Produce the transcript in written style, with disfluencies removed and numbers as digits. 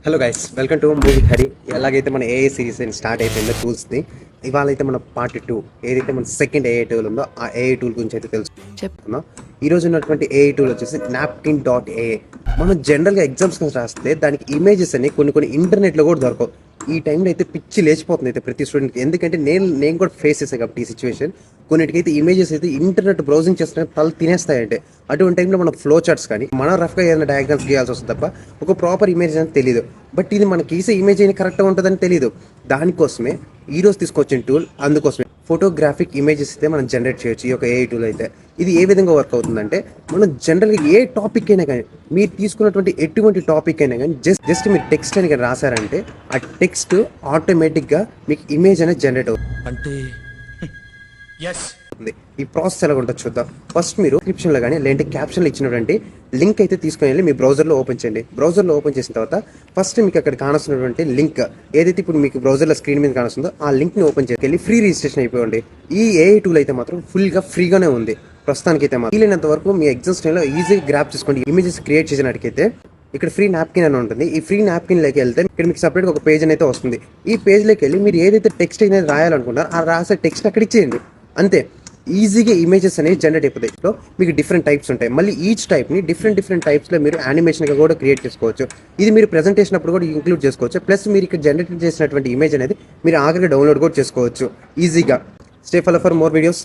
Hello guys, welcome to movie Hari. ఎలాగైతే మన AI series start అయిపోయిందో టూల్స్ని, ఇవాళ అయితే మన పార్ట్ 2 ఏదైతే మన సెకండ్ ఏఐ టూల్ ఉందో ఆ ఏఐ టూల్ గురించి అయితే తెలుసుకుందాం. ఈ రోజు ఉన్నటువంటి ఏఐ టూల్ వచ్చేసి napkin.ai. మనం జనరల్గా ఎగ్జామ్స్ రాస్తే దానికి ఇమేజెస్ అని కొన్ని ఇంటర్నెట్లో కూడా దొరకవు. ఈ టైంలో అయితే పిచ్చి లేచిపోతుంది అయితే ప్రతి స్టూడెంట్కి. ఎందుకంటే నేను కూడా ఫేస్ చేసాను కాబట్టి ఈ సిచ్యువేషన్. కొన్నిటికైతే ఇమేజెస్ అయితే ఇంటర్నెట్ బ్రౌజింగ్ చేస్తున్న తల తినేస్తాయంటే అటువంటి టైంలో మనం ఫ్లో చార్ట్స్ కానీ మనం రఫ్గా ఏదైనా డయాగ్రామ్స్ గీయాల్సి వస్తుంది తప్ప ఒక ప్రాపర్ ఇమేజ్ అని తెలియదు. బట్ ఇది మనకి గీసే ఇమేజ్ అయినా కరెక్ట్గా ఉంటుందని తెలియదు. దానికోసమే ఈరోజు తీసుకొచ్చిన టూల్. అందుకోసమే ఫోటోగ్రాఫిక్ ఇమేజెస్ అయితే మనం జనరేట్ చేయొచ్చు ఈ యొక్క ఏఐ టూల్ అయితే. ఇది ఏ విధంగా వర్క్ అవుతుందంటే, మనం జనరల్గా ఏ టాపిక్ అయినా కానీ, మీరు తీసుకున్నటువంటి ఎటువంటి టాపిక్ అయినా కానీ జస్ట్ మీరు టెక్స్ట్ అని రాశారంటే ఆ టెక్స్ట్ ఆటోమేటిక్గా మీకు ఇమేజ్ అనేది జనరేట్ అవుతుంది. అంటే ఈ ప్రాసెస్ ఎలా ఉంటుందో చూద్దాం. ఫస్ట్ మీరు డిస్క్రిప్షన్లో కానీ లేదంటే క్యాప్షన్లో ఇచ్చినటువంటి లింక్ అయితే తీసుకొని వెళ్ళి మీ బ్రౌజర్లో ఓపెన్ చేయండి. బ్రౌజర్లో ఓపెన్ చేసిన తర్వాత ఫస్ట్ మీకు అక్కడ కానొస్తున్నటువంటి లింక్ ఏదైతే ఇప్పుడు మీకు బ్రౌజర్లో స్క్రీన్ మీద కానొస్తుందో ఆ లింక్ని ఓపెన్ చేసుకెళ్ళి ఫ్రీ రిజిస్ట్రేషన్ అయిపోయింది. ఈ ఏఐ టూల్ అయితే మాత్రం ఫుల్గా ఫ్రీగానే ఉంది ప్రస్తుతానికి అయితే. మాత్రం వీలైనంత వరకు మీ ఎగ్జామ్స్ టైంలో ఈజీగా గ్రాప్ చేసుకోండి. ఇమేజెస్ క్రియేట్ చేసినట్టుకైతే ఇక్కడ ఫ్రీ నాప్కిన్ అని ఉంటుంది. ఈ ఫ్రీ నాప్కిన్లోకి వెళ్తే ఇక్కడ మీకు సపరేట్గా ఒక పేజ్ అయితే వస్తుంది. ఈ పేజ్లోకి వెళ్ళి మీరు ఏదైతే టెక్స్ట్ అనేది రాయాలనుకుంటారో ఆ రాసే టెక్స్ట్ అక్కడ ఇచ్చేయండి. అంతే, ఈజీగా ఇమేజెస్ అనేవి జనరేట్ అయిపోతాయి. సో మీకు డిఫరెంట్ టైప్స్ ఉంటాయి. మళ్ళీ ఈచ్ టైప్ని డిఫరెంట్ టైప్స్లో మీరు యానిమేషన్గా కూడా క్రియేట్ చేసుకోవచ్చు. ఇది మీరు ప్రెజెంటేషన్ అప్పుడు కూడా ఇంక్లూడ్ చేసుకోవచ్చు. ప్లస్ మీరు ఇక్కడ జనరేట్ చేసినటువంటి ఇమేజ్ అనేది మీరు ఆఖరికి డౌన్లోడ్ కూడా చేసుకోవచ్చు ఈజీగా. Stay follow for more videos.